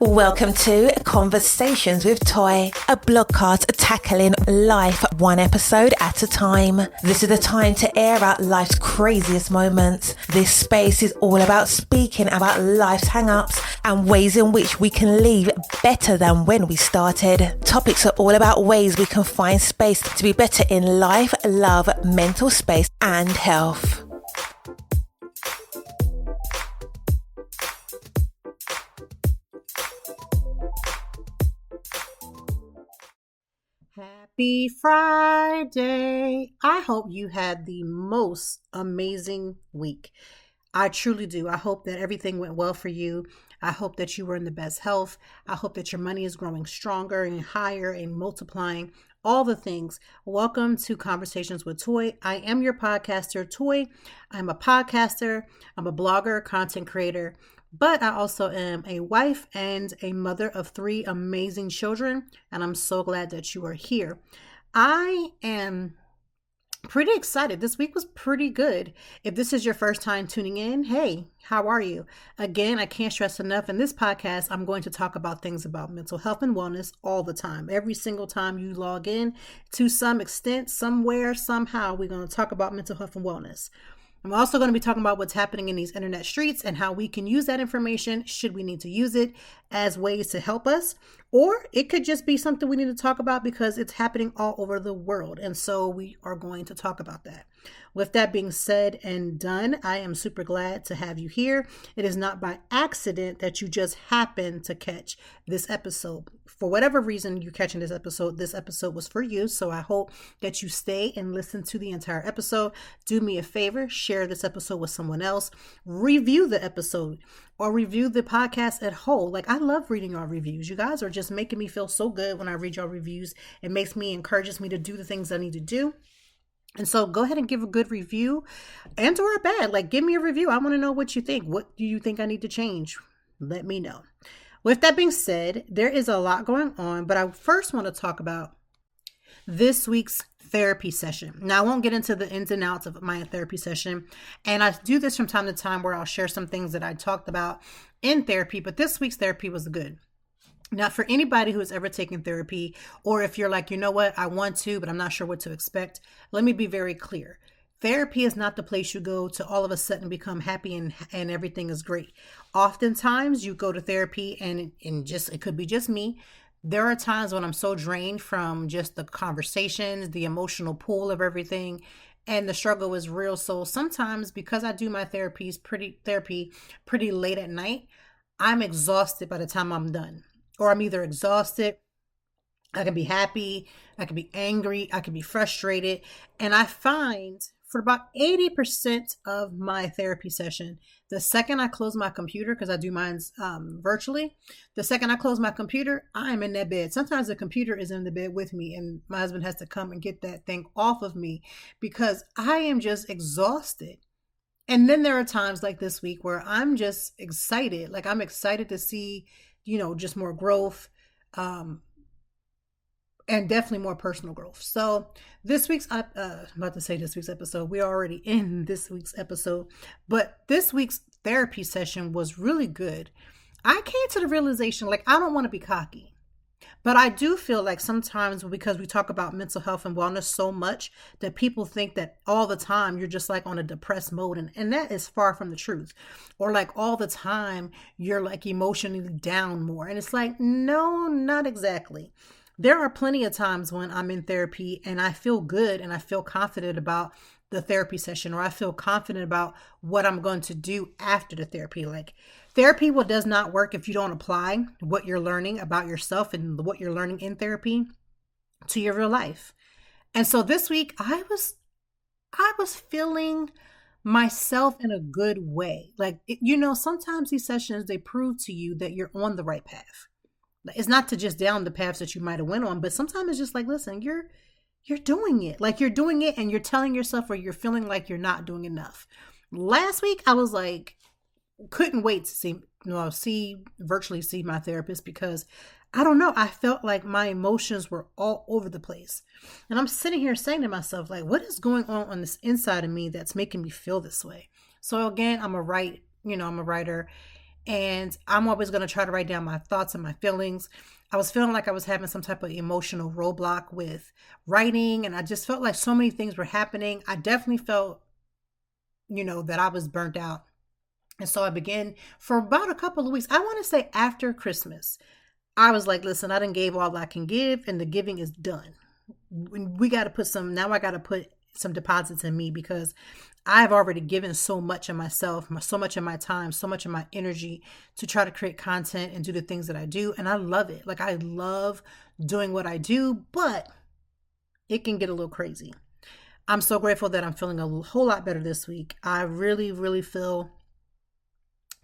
Welcome to Conversations with Toy, a blogcast tackling life one episode at a time. This is the time to air out life's craziest moments. This space is all about speaking about life's hang-ups and ways in which we can leave better than when we started. Topics are all about ways we can find space to be better in life, love, mental space, and health. Happy Friday. I hope you had the most amazing week. I truly do. I hope that everything went well for you. I hope that you were in the best health. I hope that your money is growing stronger and higher and multiplying. All the things. Welcome to Conversations with Toy. I am your podcaster, Toy. I'm a podcaster. I'm a blogger, content creator. But I also am a wife and a mother of 3 amazing children, and I'm so glad that you are here. I am pretty excited. This week was pretty good. If this is your first time tuning in, hey, how are you? Again, I can't stress enough, in this podcast, I'm going to talk about things about mental health and wellness all the time. Every single time you log in, to some extent, somewhere, somehow, we're going to talk about mental health and wellness. I'm also going to be talking about what's happening in these internet streets and how we can use that information, should we need to use it, as ways to help us. Or it could just be something we need to talk about because it's happening all over the world. And so we are going to talk about that. With that being said and done, I am super glad to have you here. It is not by accident that you just happen to catch this episode. For whatever reason you're catching this episode was for you. So I hope that you stay and listen to the entire episode. Do me a favor, share this episode with someone else, review the episode or review the podcast at whole. Like, I love reading your reviews. You guys are just making me feel so good when I read your reviews. It encourages me to do the things I need to do. And so go ahead and give a good review and or a bad. Like, give me a review. I want to know what you think. What do you think I need to change? Let me know. With that being said, there is a lot going on, but I first want to talk about this week's therapy session. Now, I won't get into the ins and outs of my therapy session. And I do this from time to time where I'll share some things that I talked about in therapy, but this week's therapy was good. Now, for anybody who has ever taken therapy, or if you're like, you know what, I want to, but I'm not sure what to expect, let me be very clear. Therapy is not the place you go to all of a sudden become happy and everything is great. Oftentimes you go to therapy and it could be just me. There are times when I'm so drained from just the conversations, the emotional pull of everything, and the struggle is real. So sometimes, because I do my therapy pretty late at night, I'm exhausted by the time I'm done. Or I'm either exhausted, I can be happy, I can be angry, I can be frustrated. And I find for about 80% of my therapy session, the second I close my computer, because I do mine virtually, the second I close my computer, I'm in that bed. Sometimes the computer is in the bed with me and my husband has to come and get that thing off of me because I am just exhausted. And then there are times like this week where I'm just excited. Like, I'm excited to see just more growth, and definitely more personal growth. So this week's, I'm about to say this week's episode, we're already in this week's episode, but this week's therapy session was really good. I came to the realization, like, I don't want to be cocky, but I do feel like sometimes because we talk about mental health and wellness so much that people think that all the time you're just like on a depressed mode. And that is far from the truth. Or like all the time you're like emotionally down more. And it's like, no, not exactly. There are plenty of times when I'm in therapy and I feel good and I feel confident about the therapy session, or I feel confident about what I'm going to do after the therapy. Like, therapy does not work if you don't apply what you're learning about yourself and what you're learning in therapy to your real life. And so this week I was feeling myself in a good way. Like, sometimes these sessions, they prove to you that you're on the right path. It's not to just down the paths that you might have went on, but sometimes it's just like, listen, you're doing it. Like, you're doing it and you're telling yourself, or you're feeling like you're not doing enough. Last week I was like, couldn't wait to virtually see my therapist because I don't know, I felt like my emotions were all over the place. And I'm sitting here saying to myself, like, what is going on this inside of me that's making me feel this way? So again, I'm a writer, And I'm always going to try to write down my thoughts and my feelings. I was feeling like I was having some type of emotional roadblock with writing, and I just felt like so many things were happening. I definitely felt, that I was burnt out. And so I began for about a couple of weeks. I want to say after Christmas, I was like, listen, I done gave all I can give, and the giving is done. We got to put now I got to put some deposits in me, because I've already given so much of myself, so much of my time, so much of my energy to try to create content and do the things that I do. And I love it. Like, I love doing what I do, but it can get a little crazy. I'm so grateful that I'm feeling a whole lot better this week. I really, really feel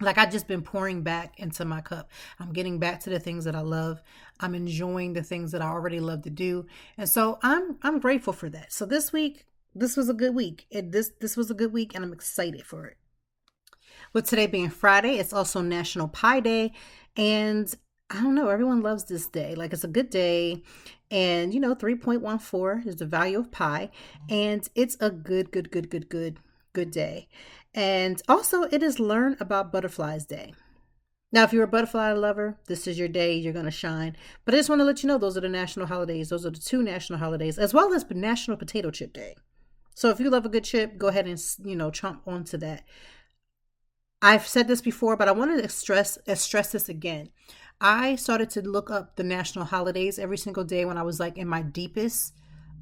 like I've just been pouring back into my cup. I'm getting back to the things that I love. I'm enjoying the things that I already love to do. And so I'm grateful for that. So this week, this was a good week. This was a good week, and I'm excited for it. With today being Friday, it's also National Pie Day. And I don't know, everyone loves this day. Like, it's a good day. And 3.14 is the value of pi. And it's a good day. And also, it is Learn About Butterflies Day. Now, if you're a butterfly lover, this is your day. You're going to shine. But I just want to let you know, those are the national holidays. Those are the 2 national holidays, as well as National Potato Chip Day. So if you love a good chip, go ahead and, chomp onto that. I've said this before, but I wanted to stress this again. I started to look up the national holidays every single day when I was like in my deepest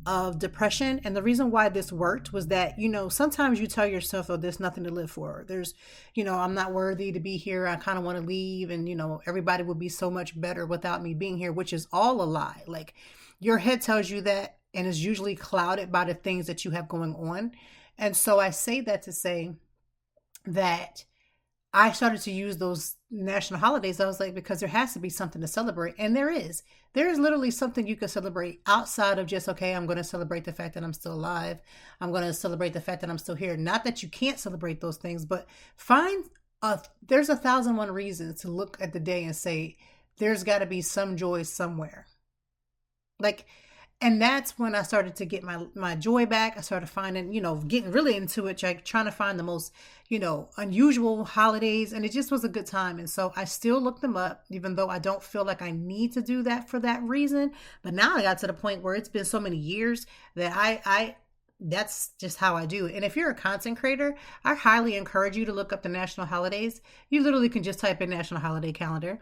of depression. And the reason why this worked was that, sometimes you tell yourself, oh, there's nothing to live for. There's, I'm not worthy to be here. I kind of want to leave. And, everybody would be so much better without me being here, which is all a lie. Like, your head tells you that, and is usually clouded by the things that you have going on. And so I say that to say that I started to use those national holidays. I was like, because there has to be something to celebrate. And there is literally something you can celebrate outside of just, okay, I'm going to celebrate the fact that I'm still alive. I'm going to celebrate the fact that I'm still here. Not that you can't celebrate those things, but there's 1,001 reasons to look at the day and say, there's got to be some joy somewhere. And that's when I started to get my joy back. I started finding, getting really into it, like trying to find the most, unusual holidays. And it just was a good time. And so I still look them up, even though I don't feel like I need to do that for that reason. But now I got to the point where it's been so many years that that's just how I do it. And if you're a content creator, I highly encourage you to look up the national holidays. You literally can just type in National Holiday Calendar.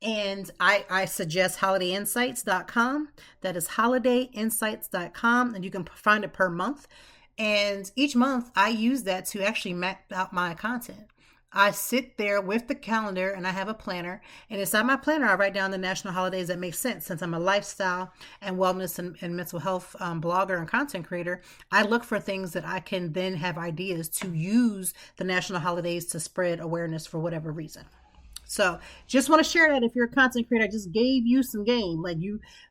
And I suggest holidayinsights.com. That is holidayinsights.com. And you can find it per month. And each month I use that to actually map out my content. I sit there with the calendar and I have a planner. And inside my planner, I write down the national holidays that make sense. Since I'm a lifestyle and wellness and mental health blogger and content creator, I look for things that I can then have ideas to use the national holidays to spread awareness for whatever reason. So just want to share that if you're a content creator, I just gave you some game. Like,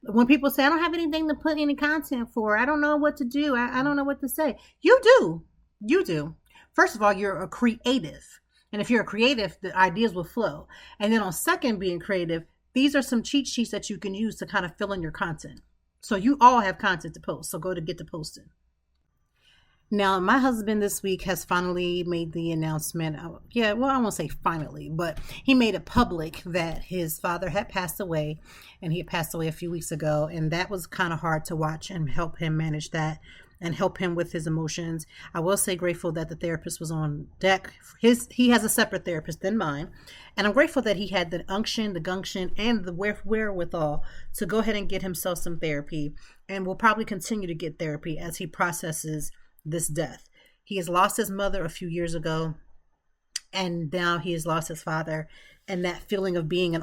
when people say, I don't have anything to put any content for, I don't know what to do, I don't know what to say. You do. First of all, you're a creative. And if you're a creative, the ideas will flow. And then on second, being creative, these are some cheat sheets that you can use to kind of fill in your content. So you all have content to post. So go to get to posting. Now, my husband this week has finally made the announcement. I won't say finally, but he made it public that his father had passed away, and he had passed away a few weeks ago. And that was kind of hard to watch and help him manage that and help him with his emotions. I will say grateful that the therapist was on deck. He has a separate therapist than mine. And I'm grateful that he had the unction, the gumption, and the wherewithal to go ahead and get himself some therapy. And will probably continue to get therapy as he processes this death. He has lost his mother a few years ago, and now he has lost his father. And that feeling of being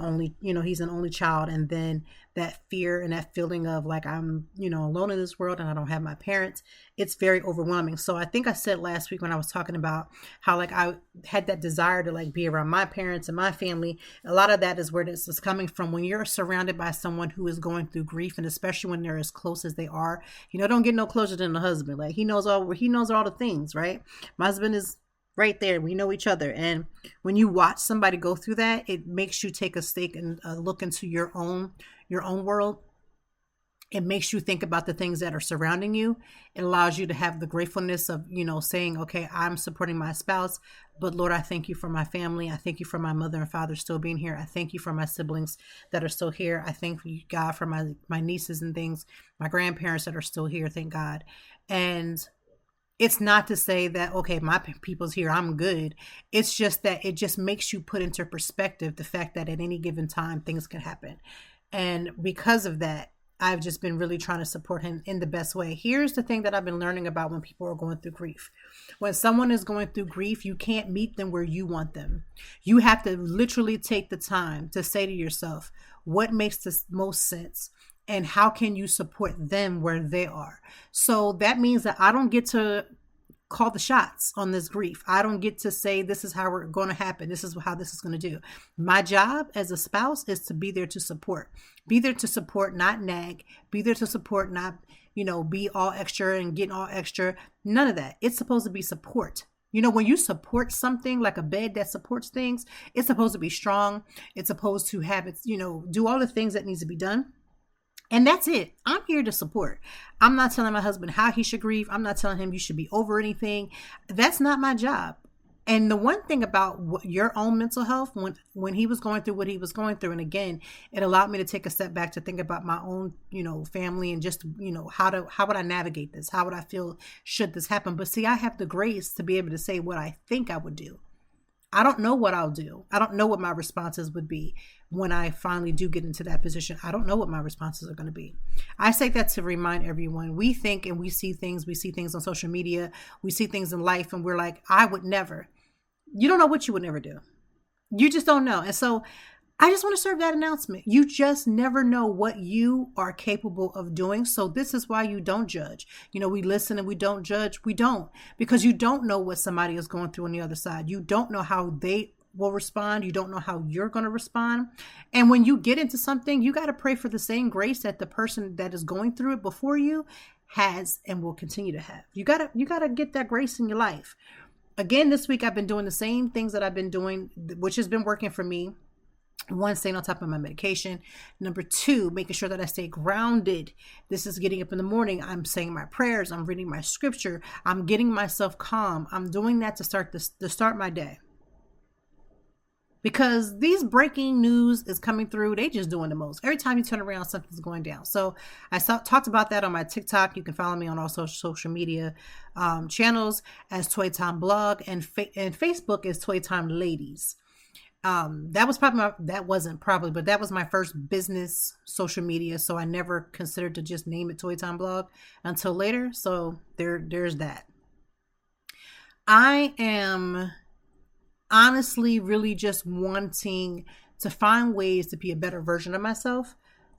he's an only child, and then that fear and that feeling of like, I'm, alone in this world and I don't have my parents. It's very overwhelming. So I think I said last week when I was talking about how like I had that desire to like be around my parents and my family. A lot of that is where this is coming from. When you're surrounded by someone who is going through grief, and especially when they're as close as they are, don't get no closer than the husband. Like, he knows all the things, right? My husband is right there. We know each other. And when you watch somebody go through that, it makes you take a stake and look into your own world. It makes you think about the things that are surrounding you. It allows you to have the gratefulness of, saying, okay, I'm supporting my spouse, but Lord, I thank you for my family. I thank you for my mother and father still being here. I thank you for my siblings that are still here. I thank you, God, for my nieces and things, my grandparents that are still here. Thank God. And it's not to say that, okay, my people's here, I'm good. It's just that it just makes you put into perspective the fact that at any given time, things can happen. And because of that, I've just been really trying to support him in the best way. Here's the thing that I've been learning about when people are going through grief. When someone is going through grief, you can't meet them where you want them. You have to literally take the time to say to yourself, what makes the most sense? And how can you support them where they are? So that means that I don't get to call the shots on this grief. I don't get to say this is how we're going to happen. This is how this is going to do. My job as a spouse is to be there to support. Be there to support, not nag. Be there to support, not, be all extra and getting all extra. None of that. It's supposed to be support. When you support something like a bed that supports things, it's supposed to be strong. It's supposed to have its, do all the things that needs to be done. And that's it. I'm here to support. I'm not telling my husband how he should grieve. I'm not telling him you should be over anything. That's not my job. And the one thing about your own mental health, when he was going through what he was going through, and again, it allowed me to take a step back to think about my own, family and just, how would I navigate this? How would I feel should this happen? But see, I have the grace to be able to say what I think I would do. I don't know what I'll do. I don't know what my responses would be when I finally do get into that position. I don't know what my responses are going to be. I say that to remind everyone. We think and we see things on social media. We see things in life and we're like, I would never. You don't know what you would never do. You just don't know. And so I just want to serve that announcement. You just never know what you are capable of doing. So this is why you don't judge. We listen and we don't judge. We don't, because you don't know what somebody is going through on the other side. You don't know how they will respond. You don't know how you're going to respond. And when you get into something, you got to pray for the same grace that the person that is going through it before you has and will continue to have. You got to get that grace in your life. Again, this week, I've been doing the same things that I've been doing, which has been working for me. One, staying on top of my medication. Number two, making sure that I stay grounded. This is getting up in the morning. I'm saying my prayers. I'm reading my scripture. I'm getting myself calm. I'm doing that to start my day. Because these breaking news is coming through. They just doing the most. Every time you turn around, something's going down. So I talked about that on my TikTok. You can follow me on all social media channels as Toy Time Blog, and Facebook is Toy Time Ladies. That was my first business social media. So I never considered to just name it Toy Time Blog until later. So there's that. I am honestly really just wanting to find ways to be a better version of myself.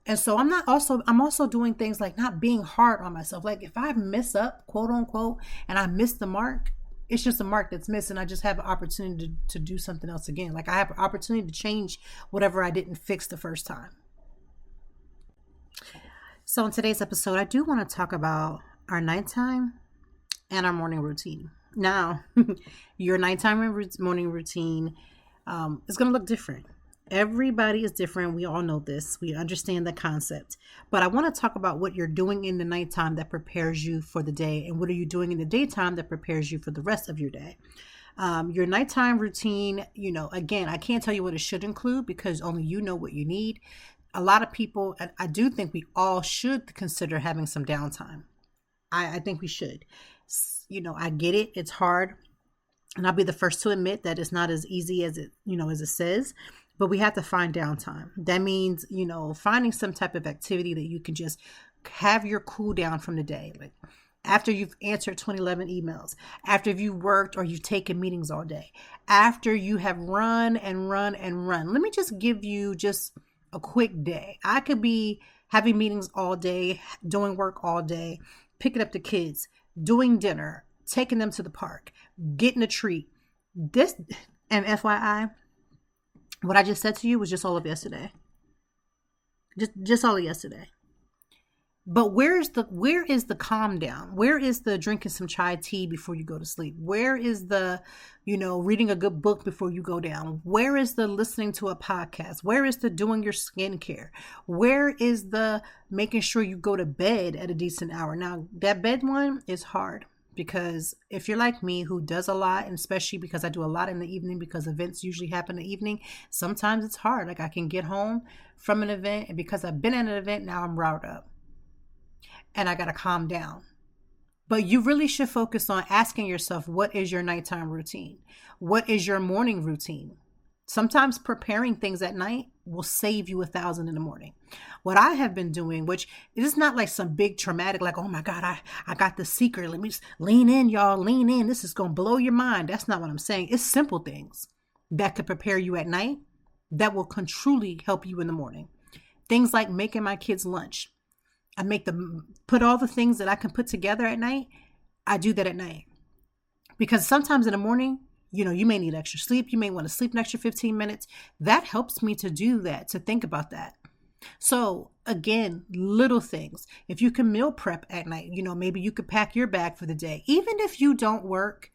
And so I'm also doing things like not being hard on myself. Like if I mess up, quote unquote, and I miss the mark, it's just a mark that's missing. I just have an opportunity to do something else again. Like I have an opportunity to change whatever I didn't fix the first time. So in today's episode, I do want to talk about our nighttime and our morning routine. Now, your nighttime and morning routine is going to look different. Everybody is different. We all know this. We understand the concept. But I want to talk about what you're doing in the nighttime that prepares you for the day, and what are you doing in the daytime that prepares you for the rest of your day. Your nighttime routine, again, I can't tell you what it should include because only you know what you need. A lot of people, I do think we all should consider having some downtime. I think we should. I get it. It's hard. And I'll be the first to admit that it's not as easy as it says, but we have to find downtime. That means, finding some type of activity that you can just have your cool down from the day. Like after you've answered 2011 emails, after you've worked or you've taken meetings all day, after you have run and run and run. Let me just give you just a quick day. I could be having meetings all day, doing work all day, picking up the kids, doing dinner, taking them to the park, getting a treat. This, and FYI, what I just said to you was just all of yesterday. Just all of yesterday. But where is the calm down? Where is the drinking some chai tea before you go to sleep? Where is the, reading a good book before you go down? Where is the listening to a podcast? Where is the doing your skincare? Where is the making sure you go to bed at a decent hour? Now, that bed one is hard because if you're like me who does a lot, and especially because I do a lot in the evening because events usually happen in the evening, sometimes it's hard. Like I can get home from an event and because I've been at an event, now I'm riled up. And I got to calm down. But you really should focus on asking yourself, what is your nighttime routine? What is your morning routine? Sometimes preparing things at night will save you 1,000 in the morning. What I have been doing, which is not like some big traumatic, like, oh my God, I got the secret. Let me just lean in, y'all, lean in. This is going to blow your mind. That's not what I'm saying. It's simple things that could prepare you at night that will truly help you in the morning. Things like making my kids lunch. I make them put all the things that I can put together at night. I do that at night because sometimes in the morning, you may need extra sleep. You may want to sleep an extra 15 minutes. That helps me to do that, to think about that. So again, little things. If you can meal prep at night, maybe you could pack your bag for the day. Even if you don't work,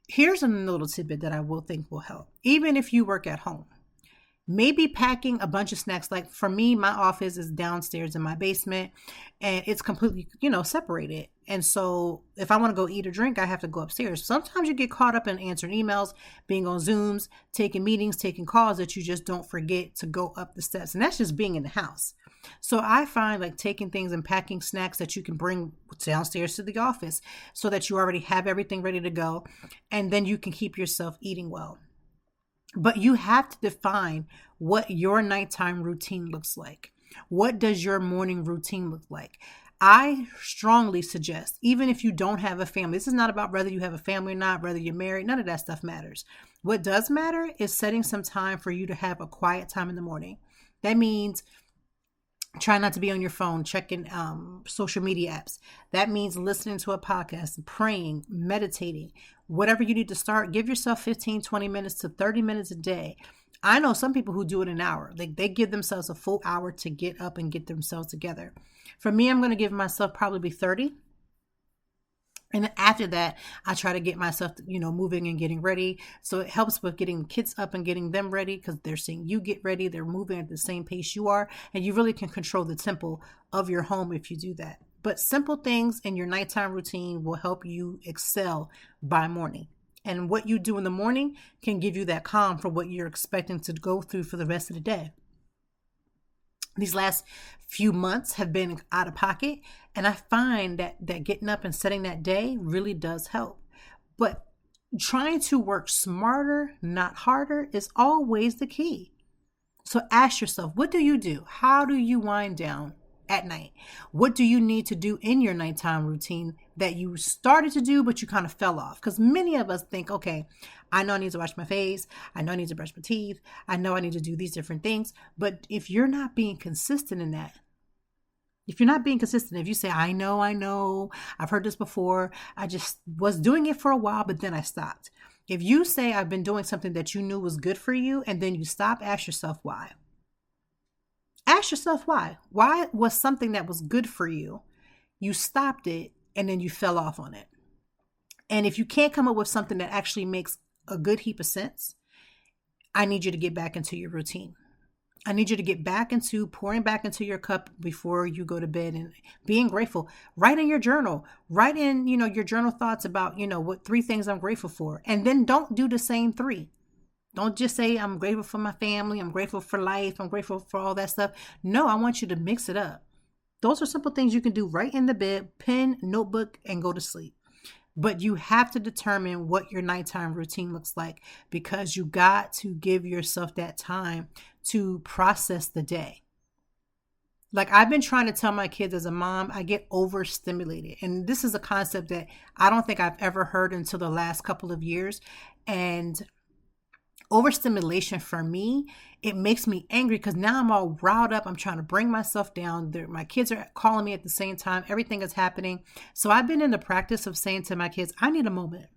here's a little tidbit that I will think will help. Even if you work at home. Maybe packing a bunch of snacks. Like for me, my office is downstairs in my basement and it's completely, separated. And so if I want to go eat or drink, I have to go upstairs. Sometimes you get caught up in answering emails, being on Zooms, taking meetings, taking calls that you just don't forget to go up the steps. And that's just being in the house. So I find like taking things and packing snacks that you can bring downstairs to the office so that you already have everything ready to go. And then you can keep yourself eating well. But you have to define what your nighttime routine looks like. What does your morning routine look like? I strongly suggest, even if you don't have a family, this is not about whether you have a family or not, whether you're married, none of that stuff matters. What does matter is setting some time for you to have a quiet time in the morning. That means try not to be on your phone, checking social media apps. That means listening to a podcast, praying, meditating, whatever you need to start. Give yourself 15, 20 minutes to 30 minutes a day. I know some people who do it an hour. They give themselves a full hour to get up and get themselves together. For me, I'm going to give myself probably 30. And then after that, I try to get myself, moving and getting ready. So it helps with getting kids up and getting them ready because they're seeing you get ready. They're moving at the same pace you are. And you really can control the tempo of your home if you do that. But simple things in your nighttime routine will help you excel by morning. And what you do in the morning can give you that calm for what you're expecting to go through for the rest of the day. These last few months have been out of pocket, and I find that getting up and setting that day really does help. But trying to work smarter, not harder, is always the key. So ask yourself, what do you do? How do you wind down at night? What do you need to do in your nighttime routine that you started to do, but you kind of fell off? Because many of us think, okay, I know I need to wash my face. I know I need to brush my teeth. I know I need to do these different things. But if you're not being consistent in that, if you say, I know, I've heard this before, I just was doing it for a while, but then I stopped. If you say I've been doing something that you knew was good for you, and then you stop, ask yourself why. Ask yourself why. Why was something that was good for you, you stopped it, and then you fell off on it? And if you can't come up with something that actually makes a good heap of sense, I need you to get back into your routine. I need you to get back into pouring back into your cup before you go to bed and being grateful. Write in your journal. Write in, your journal thoughts about, what 3 things I'm grateful for. And then don't do the same 3. Don't just say, I'm grateful for my family. I'm grateful for life. I'm grateful for all that stuff. No, I want you to mix it up. Those are simple things you can do right in the bed, pen, notebook, and go to sleep. But you have to determine what your nighttime routine looks like because you got to give yourself that time to process the day. Like I've been trying to tell my kids as a mom, I get overstimulated. And this is a concept that I don't think I've ever heard until the last couple of years. And overstimulation for me, it makes me angry because now I'm all riled up. I'm trying to bring myself down. My kids are calling me at the same time. Everything is happening. So I've been in the practice of saying to my kids, I need a moment.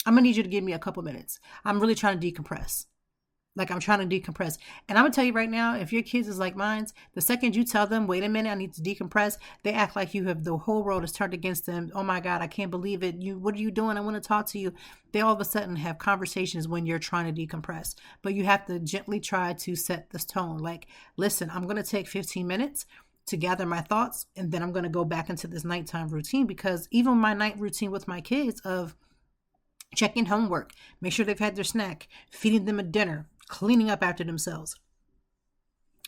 I'm going to need you to give me a couple minutes. I'm really trying to decompress. Like I'm trying to decompress. And I'm gonna tell you right now, if your kids is like mine, the second you tell them, wait a minute, I need to decompress, they act like you have the whole world is turned against them. Oh my God, I can't believe it. What are you doing? I want to talk to you. They all of a sudden have conversations when you're trying to decompress. But you have to gently try to set this tone. Like, listen, I'm gonna take 15 minutes to gather my thoughts, and then I'm gonna go back into this nighttime routine, because even my night routine with my kids of checking homework, make sure they've had their snack, feeding them a dinner, cleaning up after themselves,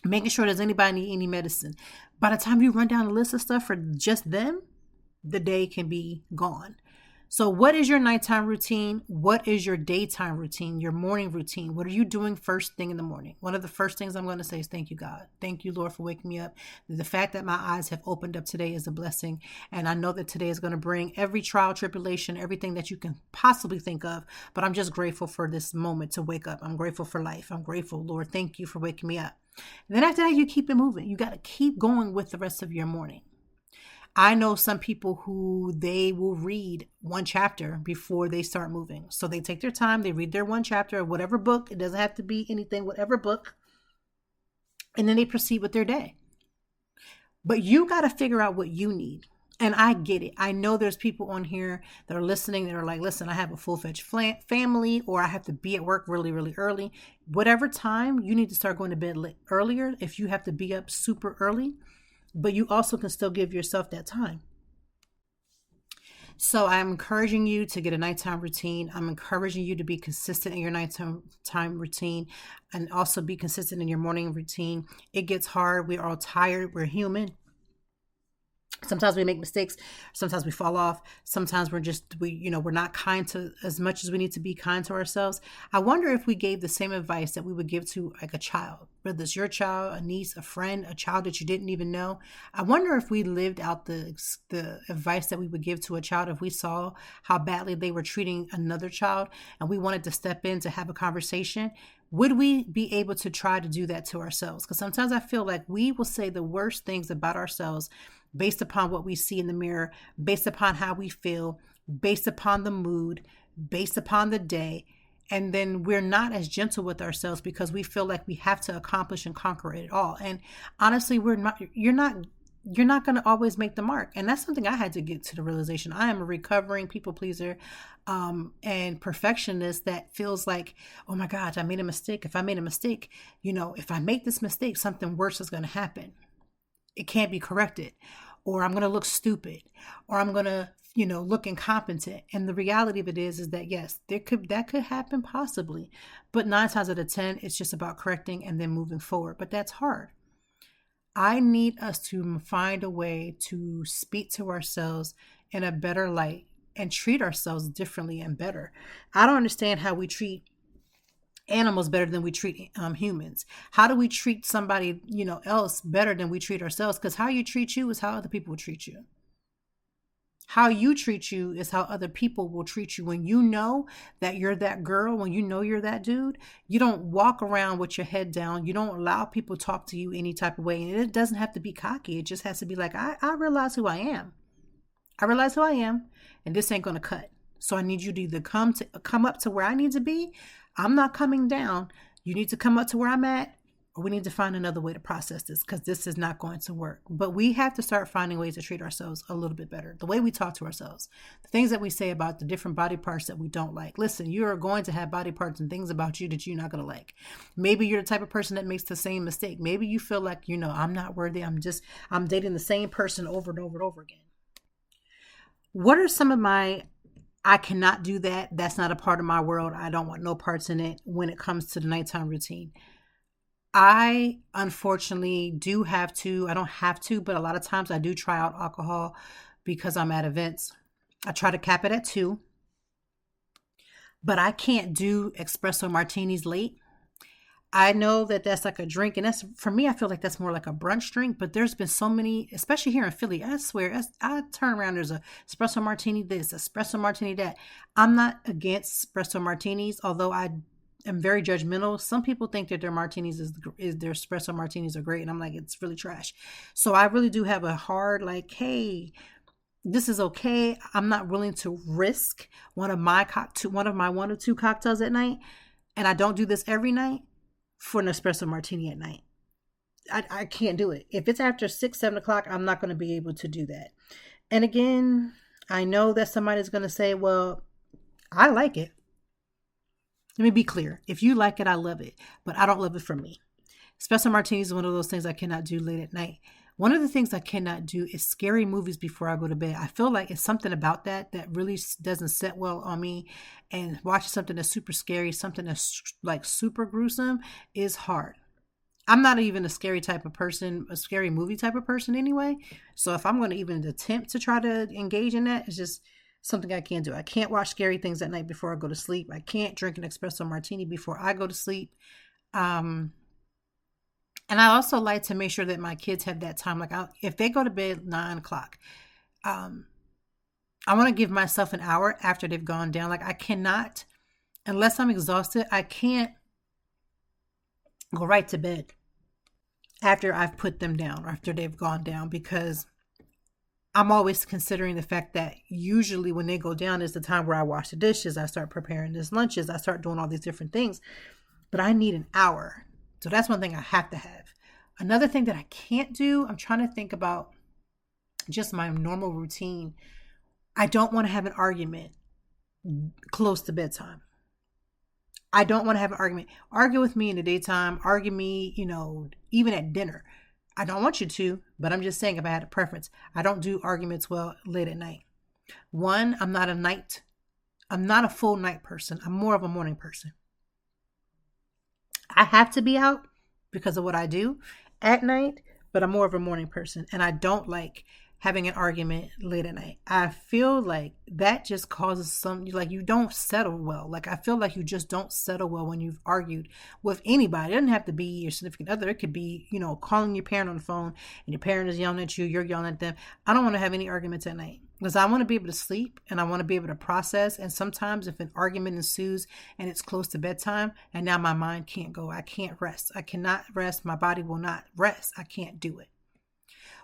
making sure does anybody need any medicine. By the time you run down a list of stuff for just them, the day can be gone. So what is your nighttime routine? What is your daytime routine, your morning routine? What are you doing first thing in the morning? One of the first things I'm going to say is thank you, God. Thank you, Lord, for waking me up. The fact that my eyes have opened up today is a blessing. And I know that today is going to bring every trial, tribulation, everything that you can possibly think of. But I'm just grateful for this moment to wake up. I'm grateful for life. I'm grateful, Lord. Thank you for waking me up. And then after that, you keep it moving. You got to keep going with the rest of your morning. I know some people who they will read one chapter before they start moving. So they take their time, they read their one chapter of whatever book. It doesn't have to be anything, whatever book. And then they proceed with their day. But you got to figure out what you need. And I get it. I know there's people on here that are listening that are like, listen, I have a full-fledged family, or I have to be at work really, really early. Whatever time, you need to start going to bed earlier if you have to be up super early. But you also can still give yourself that time. So I'm encouraging you to get a nighttime routine. I'm encouraging you to be consistent in your nighttime routine, and also be consistent in your morning routine. It gets hard. We're all tired. We're human. Sometimes we make mistakes. Sometimes we fall off. Sometimes we're not kind to as much as we need to be kind to ourselves. I wonder if we gave the same advice that we would give to like a child, whether it's your child, a niece, a friend, a child that you didn't even know. I wonder if we lived out the advice that we would give to a child if we saw how badly they were treating another child and we wanted to step in to have a conversation. Would we be able to try to do that to ourselves? Because sometimes I feel like we will say the worst things about ourselves based upon what we see in the mirror, based upon how we feel, based upon the mood, based upon the day. And then we're not as gentle with ourselves because we feel like we have to accomplish and conquer it all. And honestly, you're not going to always make the mark. And that's something I had to get to the realization. I am a recovering people pleaser and perfectionist that feels like, oh my gosh, I made a mistake. If I made a mistake, if I make this mistake, something worse is going to happen. It can't be corrected, or I'm going to look stupid, or I'm going to, look incompetent. And the reality of it is that yes, that could happen possibly, but 9 times out of 10, it's just about correcting and then moving forward. But that's hard. I need us to find a way to speak to ourselves in a better light and treat ourselves differently and better. I don't understand how we treat animals better than we treat humans. How do we treat somebody, else better than we treat ourselves? Because how you treat you is how other people will treat you. How you treat you is how other people will treat you. When you know that you're that girl, when you know you're that dude, you don't walk around with your head down. You don't allow people to talk to you any type of way. And it doesn't have to be cocky. It just has to be like, I realize who I am. I realize who I am, and this ain't going to cut. So I need you to either come up to where I need to be. I'm not coming down. You need to come up to where I'm at, or we need to find another way to process this, because this is not going to work. But we have to start finding ways to treat ourselves a little bit better. The way we talk to ourselves, the things that we say about the different body parts that we don't like. Listen, you are going to have body parts and things about you that you're not going to like. Maybe you're the type of person that makes the same mistake. Maybe you feel like, I'm not worthy. I'm dating the same person over and over and over again. What are some of I cannot do that. That's not a part of my world. I don't want no parts in it when it comes to the nighttime routine. I unfortunately I don't have to, but a lot of times I do try out alcohol because I'm at events. I try to cap it at 2, but I can't do espresso martinis late. I know that that's like a drink, and that's, for me, I feel like that's more like a brunch drink, but there's been so many, especially here in Philly, I swear, I turn around, there's a espresso martini this, espresso martini that. I'm not against espresso martinis, although I am very judgmental. Some people think that their martinis their espresso martinis are great, and I'm like, it's really trash. So I really do have a hard, like, hey, this is okay. I'm not willing to risk one of my 1 or 2 cocktails at night, and I don't do this every night. for an espresso martini at night. I can't do it. If it's after 6, 7 o'clock, I'm not going to be able to do that. And again, I know that somebody's going to say, well, I like it. Let me be clear. If you like it, I love it, but I don't love it for me. Espresso martini is one of those things I cannot do late at night. One of the things I cannot do is scary movies before I go to bed. I feel like it's something about that really doesn't sit well on me. And watching something that's super scary, something that's like super gruesome is hard. I'm not even a scary type of person, a scary movie type of person anyway. So if I'm going to even attempt to try to engage in that, it's just something I can't do. I can't watch scary things at night before I go to sleep. I can't drink an espresso martini before I go to sleep. And I also like to make sure that my kids have that time. Like if they go to bed 9 o'clock, I want to give myself an hour after they've gone down. Like I cannot, unless I'm exhausted, I can't go right to bed after I've put them down or after they've gone down, because I'm always considering the fact that usually when they go down is the time where I wash the dishes, I start preparing these lunches, I start doing all these different things, but I need an hour. So that's one thing I have to have. Another thing that I can't do, I'm trying to think about just my normal routine. I don't want to have an argument close to bedtime. I don't want to have an argument. Argue with me in the daytime. Argue me, even at dinner. I don't want you to, but I'm just saying if I had a preference. I don't do arguments well late at night. One, I'm not a full night person. I'm more of a morning person. I have to be out because of what I do at night, but I'm more of a morning person. And I don't like having an argument late at night. I feel like that just causes you don't settle well. Like I feel like you just don't settle well when you've argued with anybody. It doesn't have to be your significant other. It could be, calling your parent on the phone and your parent is yelling at you, you're yelling at them. I don't want to have any arguments at night because I want to be able to sleep and I want to be able to process. And sometimes if an argument ensues and it's close to bedtime and now my mind can't go, I can't rest. I cannot rest. My body will not rest. I can't do it.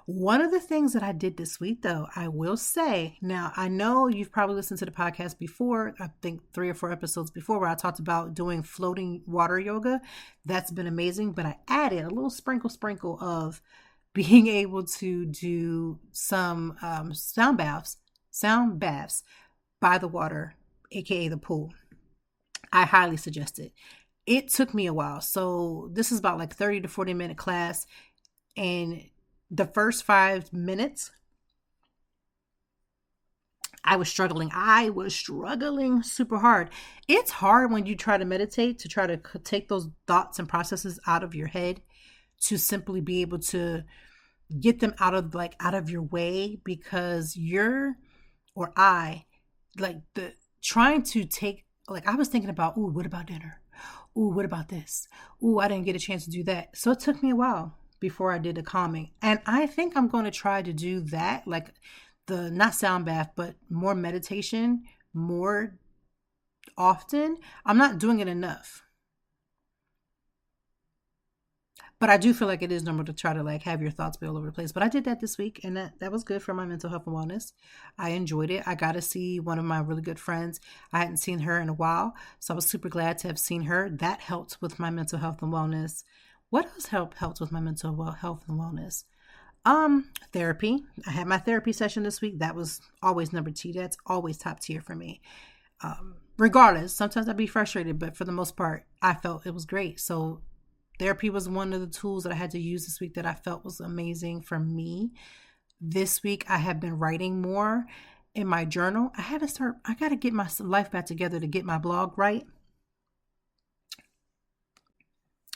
One of the things that I did this week, though, I will say, now I know you've probably listened to the podcast before, I think 3 or 4 episodes before, where I talked about doing floating water yoga. That's been amazing, but I added a little sprinkle of being able to do some sound baths by the water, aka the pool. I highly suggest it. It took me a while. So this is about like 30 to 40 minute class, and the first 5 minutes, I was struggling. Super hard. It's hard when you try to meditate to try to take those thoughts and processes out of your head to simply be able to get them out of your way, because trying to take, I was thinking about, what about dinner? What about this? I didn't get a chance to do that. So it took me a while before I did the calming. And I think I'm going to try to do that, like the not sound bath, but more meditation more often. I'm not doing it enough. But I do feel like it is normal to try to have your thoughts be all over the place. But I did that this week, and that was good for my mental health and wellness. I enjoyed it. I got to see one of my really good friends. I hadn't seen her in a while, so I was super glad to have seen her. That helped with my mental health and wellness. What else helped with my mental health and wellness? Therapy. I had my therapy session this week. That was always number 2. That's always top tier for me. Regardless, sometimes I'd be frustrated, but for the most part, I felt it was great. So therapy was one of the tools that I had to use this week that I felt was amazing for me. This week, I have been writing more in my journal. I got to get my life back together to get my blog right.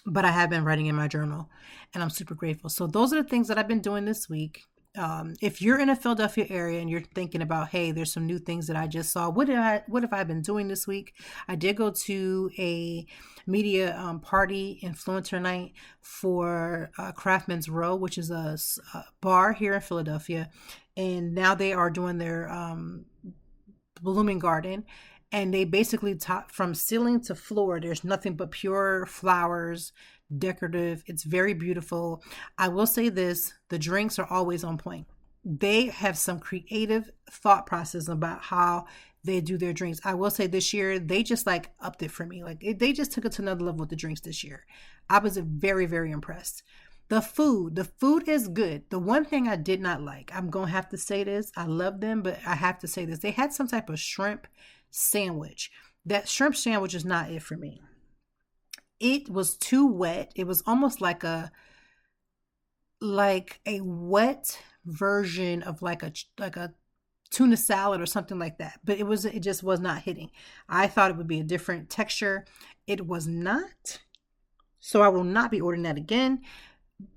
But I have been writing in my journal, and I'm super grateful. So those are the things that I've been doing this week. If you're in a Philadelphia area and you're thinking about, hey, there's some new things that I just saw, what have I been doing this week? I did go to a media party influencer night for Craftman's Row, which is a bar here in Philadelphia. And now they are doing their blooming garden. And they basically top from ceiling to floor, there's nothing but pure flowers, decorative. It's very beautiful. I will say this, the drinks are always on point. They have some creative thought process about how they do their drinks. I will say this year, they just like upped it for me. Like they just took it to another level with the drinks this year. I was very, very impressed. The food is good. The one thing I did not like, I'm going to have to say this. I love them, but I have to say this. They had some type of shrimp sandwich. That shrimp sandwich is not it for me. It was too wet. It was almost like a wet version of like a tuna salad or something like that. But it just was not hitting. I thought it would be a different texture. It was not. So I will not be ordering that again.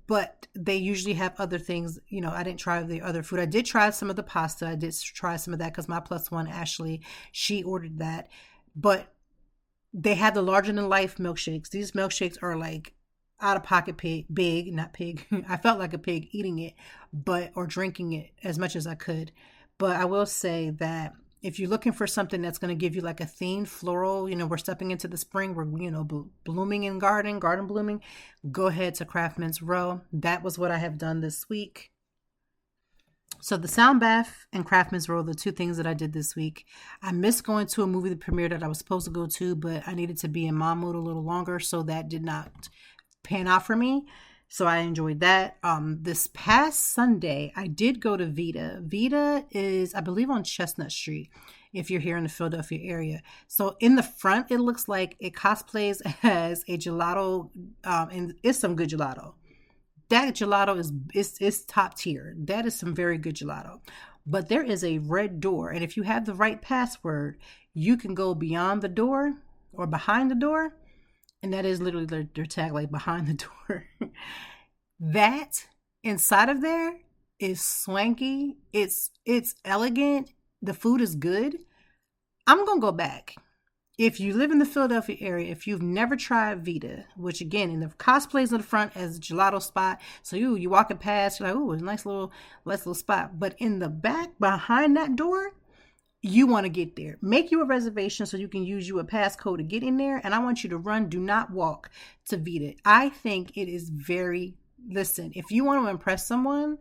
But they usually have other things. You know, I didn't try the other food. I did try some of the pasta. I did try some of that because my plus one, Ashley, she ordered that. But they had the larger than life milkshakes. These milkshakes are like out of pocket big, not pig. I felt like a pig eating it, or drinking it as much as I could. But I will say that if you're looking for something that's going to give you like a themed floral, you know, we're stepping into the spring, we're, you know, blooming in garden blooming, go ahead to Craftsman's Row. That was what I have done this week. So the Sound Bath and Craftsman's Row are the two things that I did this week. I missed going to a movie premiere that I was supposed to go to, but I needed to be in mom mode a little longer, so that did not pan out for me. So I enjoyed that. This past Sunday, I did go to Vita. Vita is, I believe, on Chestnut Street, if you're here in the Philadelphia area. So in the front, it looks like it cosplays as a gelato, and it's some good gelato. That gelato is top tier. That is some very good gelato. But there is a red door, and if you have the right password, you can go beyond the door or behind the door. And that is literally their tag, like behind the door. That inside of there is swanky. It's elegant. The food is good. I'm going to go back. If you live in the Philadelphia area, if you've never tried Vita, which again, in the cosplays in the front as a gelato spot. So you walking past, you're like, oh, it's a nice little spot. But in the back behind that door, you want to get there. Make you a reservation so you can use you a passcode to get in there. And I want you to run, do not walk to Vita. I think it is listen, if you want to impress someone,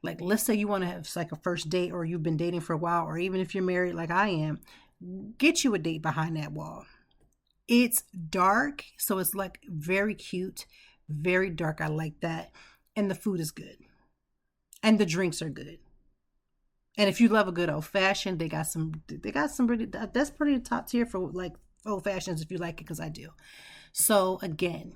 like let's say you want to have like a first date, or you've been dating for a while, or even if you're married like I am, get you a date behind that wall. It's dark, so it's like very cute, very dark. I like that. And the food is good. And the drinks are good. And if you love a good old fashioned, they got some pretty, that's pretty top tier for like old fashions if you like it, because I do. So again,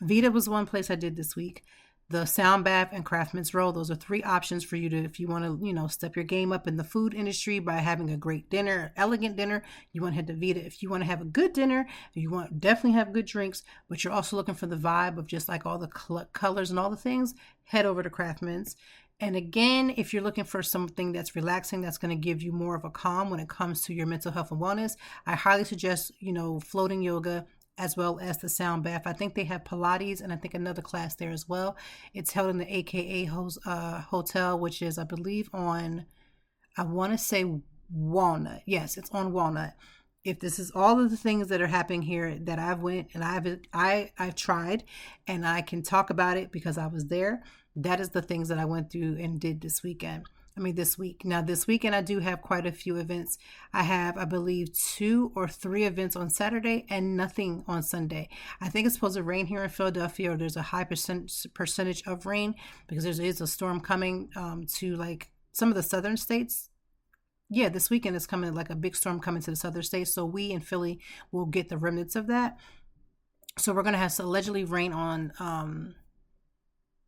Vita was one place I did this week. The Sound Bath and Craftsman's Row, those are three options for you to, if you want to, you know, step your game up in the food industry by having a great dinner, elegant dinner, you want to head to Vita. If you want to have a good dinner, you want to definitely have good drinks, but you're also looking for the vibe of just like all the colors and all the things, head over to Craftsman's. And again, if you're looking for something that's relaxing, that's going to give you more of a calm when it comes to your mental health and wellness, I highly suggest, you know, floating yoga as well as the Sound Bath. I think they have Pilates and I think another class there as well. It's held in the AKA Hotel, which is, I believe, on, I want to say Walnut. Yes, it's on Walnut. If this is all of the things that are happening here that I've went and I've tried, and I can talk about it because I was there. That is the things that I went through and did this week. Now, this weekend, I do have quite a few events. I have, I believe, 2 or 3 events on Saturday and nothing on Sunday. I think it's supposed to rain here in Philadelphia, or there's a high percentage of rain because there is a storm coming to like some of the southern states. Yeah, this weekend is coming, like a big storm coming to the southern states. So we in Philly will get the remnants of that. So we're going to have allegedly rain on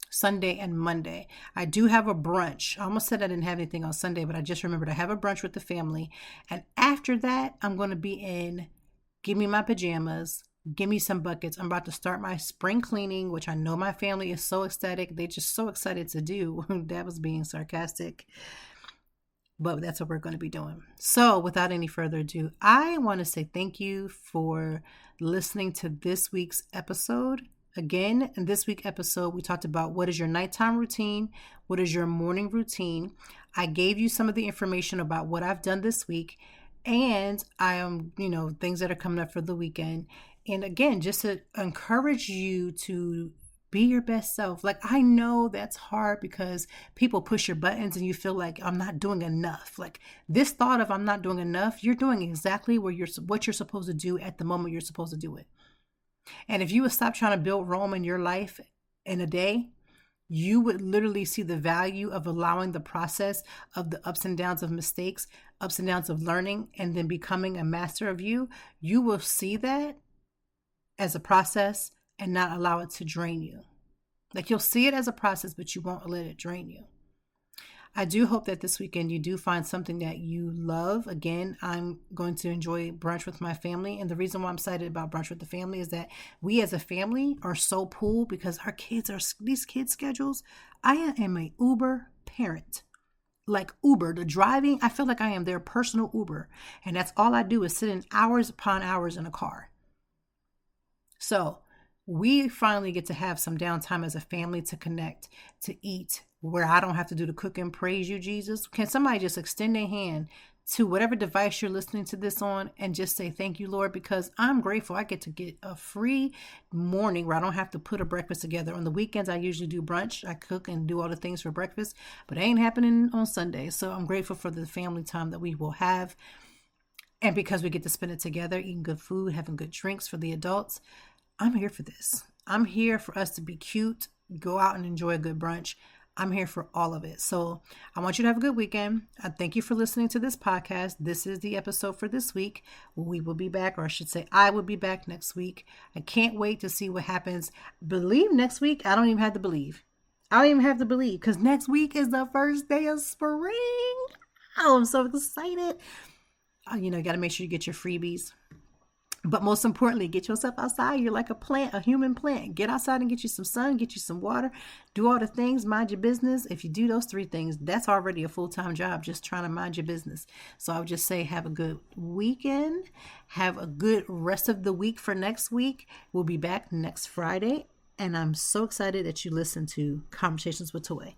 Sunday and Monday. I do have a brunch. I almost said I didn't have anything on Sunday, but I just remembered I have a brunch with the family. And after that, I'm going to be in, give me my pajamas, give me some buckets. I'm about to start my spring cleaning, which I know my family is so ecstatic. They're just so excited to do. That was being sarcastic. But that's what we're going to be doing. So without any further ado, I want to say thank you for listening to this week's episode. Again, in this week's episode, we talked about what is your nighttime routine, what is your morning routine. I gave you some of the information about what I've done this week, and I am, things that are coming up for the weekend. And again, just to encourage you to Be your best self. Like, I know that's hard because people push your buttons and you feel like I'm not doing enough. Like, this thought of I'm not doing enough, you're doing exactly what you're supposed to do at the moment you're supposed to do it. And if you would stop trying to build Rome in your life in a day, you would literally see the value of allowing the process of the ups and downs of mistakes, ups and downs of learning, and then becoming a master of you. You will see that as a process and not allow it to drain you. Like, you'll see it as a process, but you won't let it drain you. I do hope that this weekend you do find something that you love. Again, I'm going to enjoy brunch with my family. And the reason why I'm excited about brunch with the family is that we as a family are so pulled because our kids are these kids' schedules. I am a Uber parent. Like Uber, the driving, I feel like I am their personal Uber. And that's all I do is sit in hours upon hours in a car. So we finally get to have some downtime as a family to connect, to eat, where I don't have to do the cooking. Praise you, Jesus. Can somebody just extend their hand to whatever device you're listening to this on and just say, thank you, Lord, because I'm grateful. I get to get a free morning where I don't have to put a breakfast together. On the weekends, I usually do brunch. I cook and do all the things for breakfast, but it ain't happening on Sunday. So I'm grateful for the family time that we will have. And because we get to spend it together, eating good food, having good drinks for the adults, I'm here for this. I'm here for us to be cute, go out and enjoy a good brunch. I'm here for all of it. So I want you to have a good weekend. I thank you for listening to this podcast. This is the episode for this week. We will be back, or I should say I will be back next week. I can't wait to see what happens. Believe next week. I don't even have to believe. Because next week is the first day of spring. Oh, I'm so excited. You got to make sure you get your freebies. But most importantly, get yourself outside. You're like a plant, a human plant. Get outside and get you some sun, get you some water, do all the things, mind your business. If you do those 3 things, that's already a full-time job, just trying to mind your business. So I would just say have a good weekend. Have a good rest of the week for next week. We'll be back next Friday. And I'm so excited that you listen to Conversations with Toy.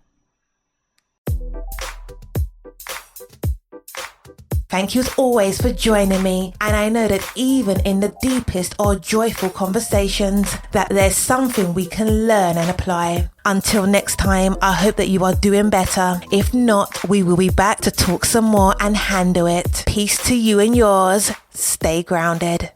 Thank you as always for joining me. And I know that even in the deepest or joyful conversations, that there's something we can learn and apply. Until next time, I hope that you are doing better. If not, we will be back to talk some more and handle it. Peace to you and yours. Stay grounded.